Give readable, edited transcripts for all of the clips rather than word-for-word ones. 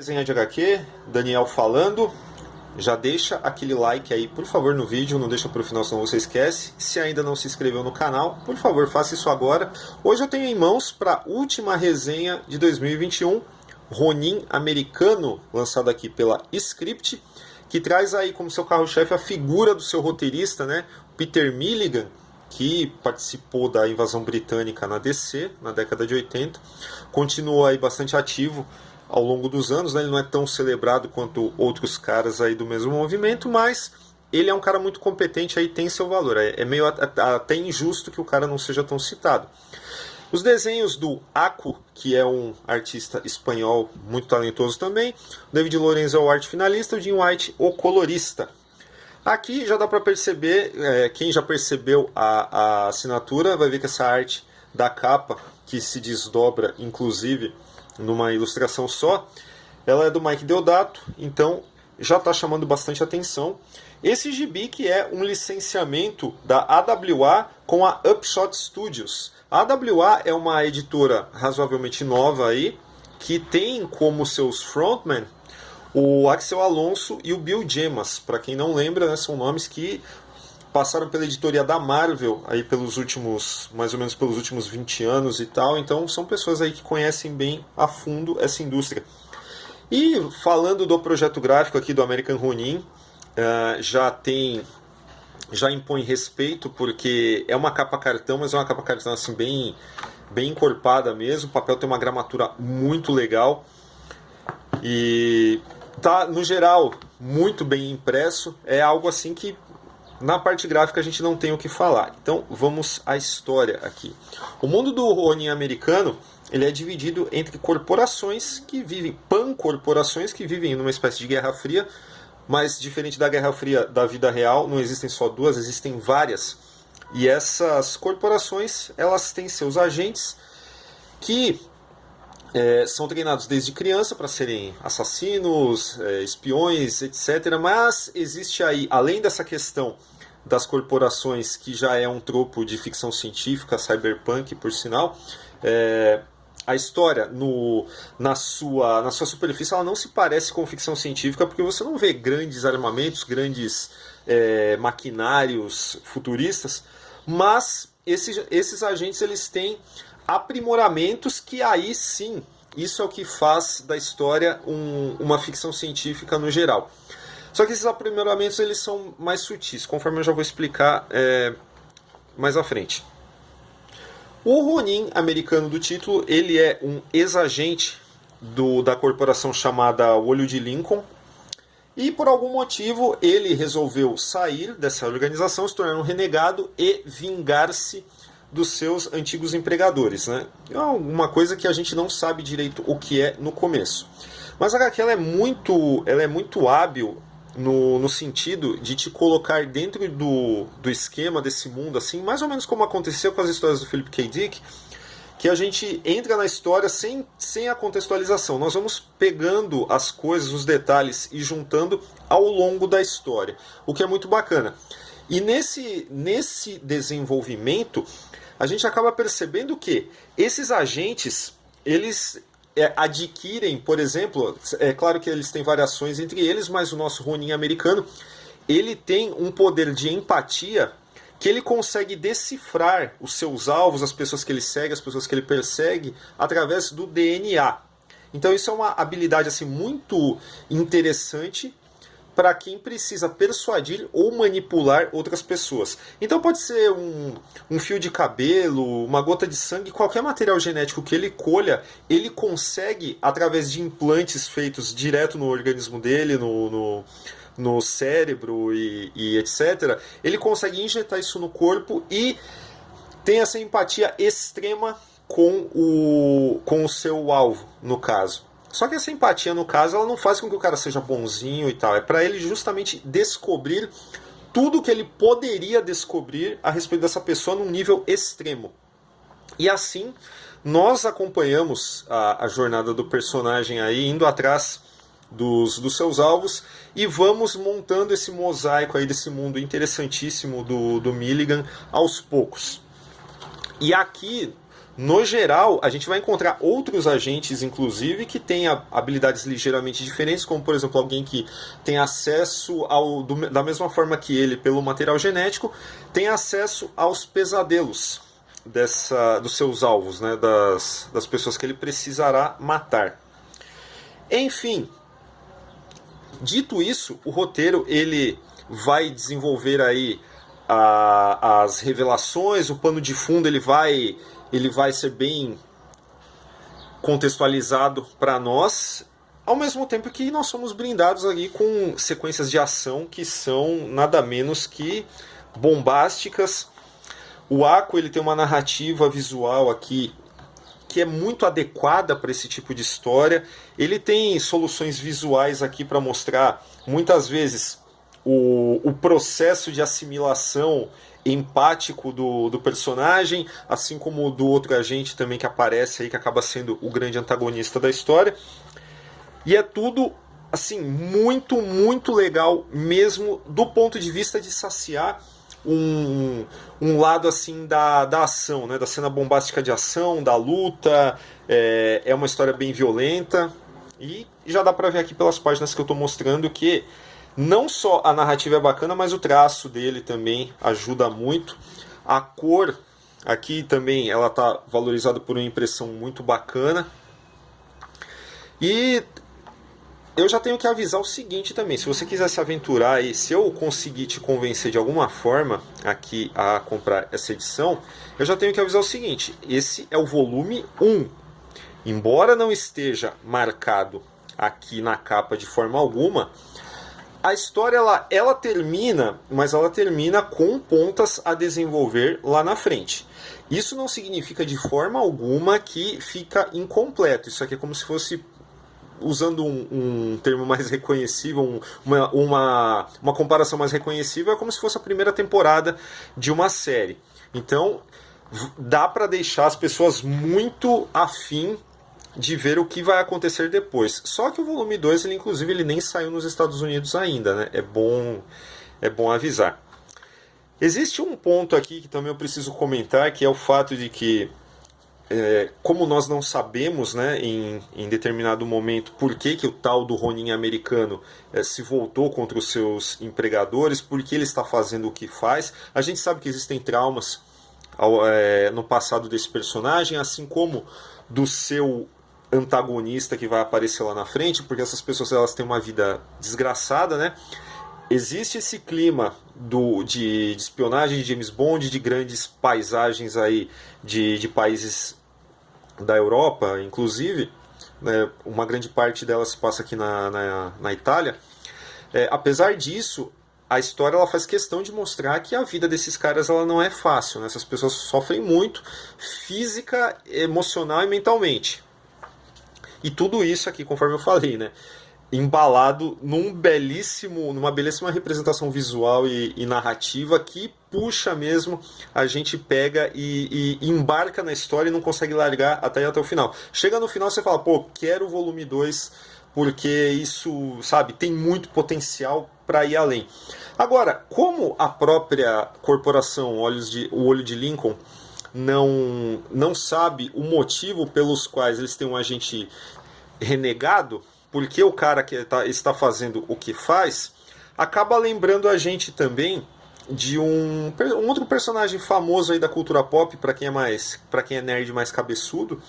Resenha de HQ, Daniel falando. Já deixa aquele like aí, por favor, no vídeo, não deixa para o final, senão você esquece. Se ainda não se inscreveu no canal, por favor, faça isso agora. Hoje eu tenho em mãos para a última resenha de 2021, Ronin americano, lançado aqui pela Script, que traz aí como seu carro-chefe a figura do seu roteirista, né, Peter Milligan, que participou da invasão britânica na DC, na década de 80, continuou aí bastante ativo ao longo dos anos, né? Ele não é tão celebrado quanto outros caras aí do mesmo movimento, mas ele é um cara muito competente, aí tem seu valor. É meio até injusto que o cara não seja tão citado. Os desenhos do Acu, que é um artista espanhol muito talentoso também, o David Lorenzo é o arte finalista, o Jim White o colorista. Aqui já dá para perceber, quem já percebeu a assinatura vai ver que essa arte da capa, que se desdobra inclusive numa ilustração só, ela é do Mike Deodato, então já está chamando bastante atenção. Esse gibi que é um licenciamento da AWA com a Upshot Studios. A AWA é uma editora razoavelmente nova aí, que tem como seus frontmen o Axel Alonso e o Bill Gemas. Para quem não lembra, né, são nomes que passaram pela editoria da Marvel aí pelos últimos, mais ou menos pelos últimos 20 anos e tal, então são pessoas aí que conhecem bem a fundo essa indústria. E falando do projeto gráfico aqui do American Ronin, já impõe respeito, porque é uma capa cartão, mas é uma capa cartão assim bem encorpada mesmo, o papel tem uma gramatura muito legal e tá, no geral, muito bem impresso, é algo assim que na parte gráfica a gente não tem o que falar. Então vamos à história aqui. O mundo do Ronin americano, ele é dividido entre corporações que vivem, pan-corporações que vivem numa espécie de Guerra Fria, mas diferente da Guerra Fria da vida real, não existem só duas, existem várias. E essas corporações, elas têm seus agentes que são treinados desde criança para serem assassinos, espiões, etc. Mas existe aí, além dessa questão das corporações, que já é um tropo de ficção científica, cyberpunk, por sinal, a história na sua superfície ela não se parece com ficção científica, porque você não vê grandes armamentos, grandes maquinários futuristas, mas esses agentes eles têm aprimoramentos que aí sim, isso é o que faz da história uma ficção científica no geral. Só que esses aprimoramentos eles são mais sutis, conforme eu já vou explicar mais à frente. O Ronin americano do título, ele é um ex-agente da corporação chamada Olho de Lincoln, e por algum motivo ele resolveu sair dessa organização, se tornar um renegado e vingar-se dos seus antigos empregadores, né? É uma coisa que a gente não sabe direito o que é no começo. Mas a HQ ela é muito hábil no sentido de te colocar dentro do esquema desse mundo, assim, mais ou menos como aconteceu com as histórias do Philip K. Dick, que a gente entra na história sem a contextualização. Nós vamos pegando as coisas, os detalhes e juntando ao longo da história, o que é muito bacana. E nesse desenvolvimento, a gente acaba percebendo que esses agentes, eles adquirem, por exemplo, é claro que eles têm variações entre eles, mas o nosso Ronin americano, ele tem um poder de empatia que ele consegue decifrar os seus alvos, as pessoas que ele segue, as pessoas que ele persegue, através do DNA. Então isso é uma habilidade assim, muito interessante para quem precisa persuadir ou manipular outras pessoas. Então pode ser um fio de cabelo, uma gota de sangue, qualquer material genético que ele colha, ele consegue, através de implantes feitos direto no organismo dele, no cérebro e etc., ele consegue injetar isso no corpo e tem essa empatia extrema com o seu alvo, no caso. Só que essa empatia, no caso, ela não faz com que o cara seja bonzinho e tal. É para ele justamente descobrir tudo que ele poderia descobrir a respeito dessa pessoa num nível extremo. E assim, nós acompanhamos a jornada do personagem aí, indo atrás dos seus alvos, e vamos montando esse mosaico aí desse mundo interessantíssimo do Milligan aos poucos. E aqui, No geral, a gente vai encontrar outros agentes, inclusive, que têm habilidades ligeiramente diferentes, como, por exemplo, alguém que tem acesso da mesma forma que ele, pelo material genético, tem acesso aos pesadelos dos seus alvos, né, das pessoas que ele precisará matar. Enfim, dito isso, o roteiro ele vai desenvolver aí as revelações, o pano de fundo ele vai ser bem contextualizado para nós, ao mesmo tempo que nós somos brindados ali com sequências de ação que são nada menos que bombásticas. O Ako ele tem uma narrativa visual aqui que é muito adequada para esse tipo de história. Ele tem soluções visuais aqui para mostrar, muitas vezes, o processo de assimilação empático do personagem, assim como do outro agente também que aparece aí, que acaba sendo o grande antagonista da história. E é tudo, assim, muito, muito legal mesmo, do ponto de vista de saciar um lado assim da ação, né? Da cena bombástica de ação, da luta. É uma história bem violenta e já dá pra ver aqui pelas páginas que eu tô mostrando que não só a narrativa é bacana, mas o traço dele também ajuda muito. A cor aqui também ela tá valorizada por uma impressão muito bacana. E eu já tenho que avisar o seguinte também, se você quiser se aventurar e se eu conseguir te convencer de alguma forma aqui a comprar essa edição, eu já tenho que avisar o seguinte, esse é o volume 1. Embora não esteja marcado aqui na capa de forma alguma, a história ela termina, mas ela termina com pontas a desenvolver lá na frente. Isso não significa de forma alguma que fica incompleto, isso aqui é como se fosse, usando um termo mais reconhecível, uma comparação mais reconhecível, é como se fosse a primeira temporada de uma série. Então, dá para deixar as pessoas muito afim de ver o que vai acontecer depois. Só que o volume 2, inclusive, ele nem saiu nos Estados Unidos ainda, né? É bom avisar. Existe um ponto aqui que também eu preciso comentar, que é o fato de que como nós não sabemos, né, em determinado momento por que o tal do Ronin americano se voltou contra os seus empregadores, por que ele está fazendo o que faz. A gente sabe que existem traumas no passado desse personagem, assim como do seu antagonista que vai aparecer lá na frente, porque essas pessoas elas têm uma vida desgraçada, né? Existe esse clima de espionagem de James Bond, de grandes paisagens aí de países da Europa, inclusive, né, uma grande parte dela se passa aqui na Itália. Apesar disso, a história ela faz questão de mostrar que a vida desses caras ela não é fácil, né? Essas pessoas sofrem muito, física, emocional e mentalmente. E tudo isso aqui, conforme eu falei, né, embalado numa belíssima representação visual e narrativa que puxa mesmo, a gente pega e embarca na história e não consegue largar até o final. Chega no final você fala, pô, quero o volume 2, porque isso, sabe, tem muito potencial para ir além. Agora, como a própria corporação o Olho de Lincoln não sabe o motivo pelos quais eles têm um agente renegado, porque o cara que está fazendo o que faz, acaba lembrando a gente também de um outro personagem famoso aí da cultura pop, para quem é nerd mais cabeçudo,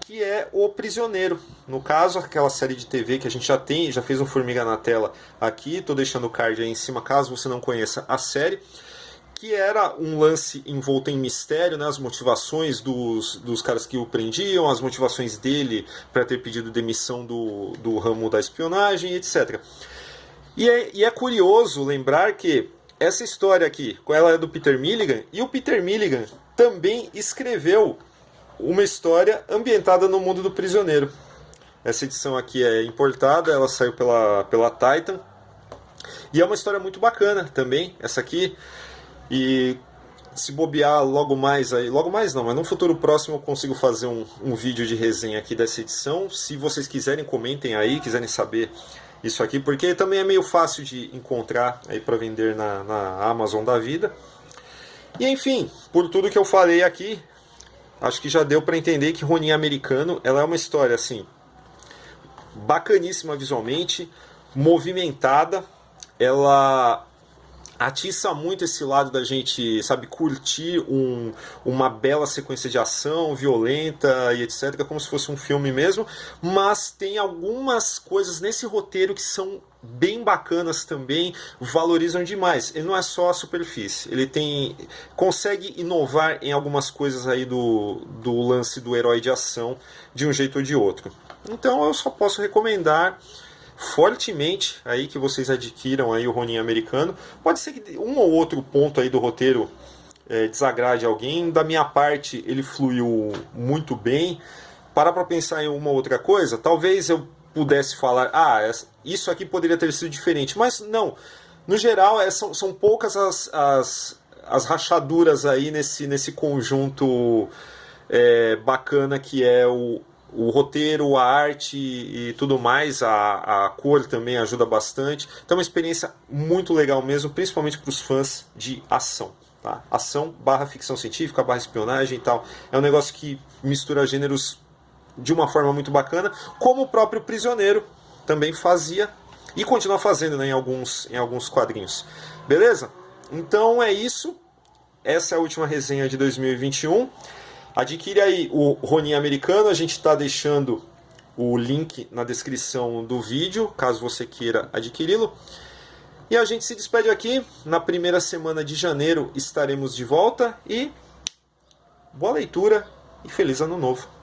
que é o Prisioneiro. No caso, aquela série de TV que a gente já fez um Formiga na Tela aqui, tô deixando o card aí em cima, caso você não conheça a série, que era um lance envolto em mistério, né, as motivações dos caras que o prendiam, as motivações dele para ter pedido demissão do ramo da espionagem, etc. E é curioso lembrar que essa história aqui, ela é do Peter Milligan, e o Peter Milligan também escreveu uma história ambientada no mundo do Prisioneiro. Essa edição aqui é importada, ela saiu pela Titan, e é uma história muito bacana também, essa aqui. E se bobear logo mais não, mas no futuro próximo eu consigo fazer um vídeo de resenha aqui dessa edição. Se vocês quiserem, comentem aí, quiserem saber isso aqui, porque também é meio fácil de encontrar aí para vender na Amazon da vida. E enfim, por tudo que eu falei aqui, acho que já deu para entender que Ronin Americano, ela é uma história assim bacaníssima visualmente, movimentada, ela atiça muito esse lado da gente, sabe, curtir uma bela sequência de ação violenta e etc, como se fosse um filme mesmo, mas tem algumas coisas nesse roteiro que são bem bacanas também, valorizam demais. Ele não é só a superfície, ele consegue inovar em algumas coisas aí do lance do herói de ação de um jeito ou de outro. Então eu só posso recomendar fortemente aí que vocês adquiram aí o Ronin Americano. Pode ser que um ou outro ponto aí do roteiro desagrade alguém. Da minha parte, ele fluiu muito bem. Para pensar em uma outra coisa, talvez eu pudesse falar, isso aqui poderia ter sido diferente, mas não. No geral, são poucas as rachaduras aí nesse conjunto bacana que é o roteiro, a arte e tudo mais, a cor também ajuda bastante. Então é uma experiência muito legal mesmo, principalmente para os fãs de ação. Tá? Ação barra ficção científica, barra espionagem e tal. É um negócio que mistura gêneros de uma forma muito bacana, como o próprio Prisioneiro também fazia e continua fazendo, né, em alguns quadrinhos. Beleza? Então é isso. Essa é a última resenha de 2021. Adquire aí o Ronin Americano, a gente está deixando o link na descrição do vídeo, caso você queira adquiri-lo. E a gente se despede aqui, na primeira semana de janeiro estaremos de volta e boa leitura e feliz ano novo!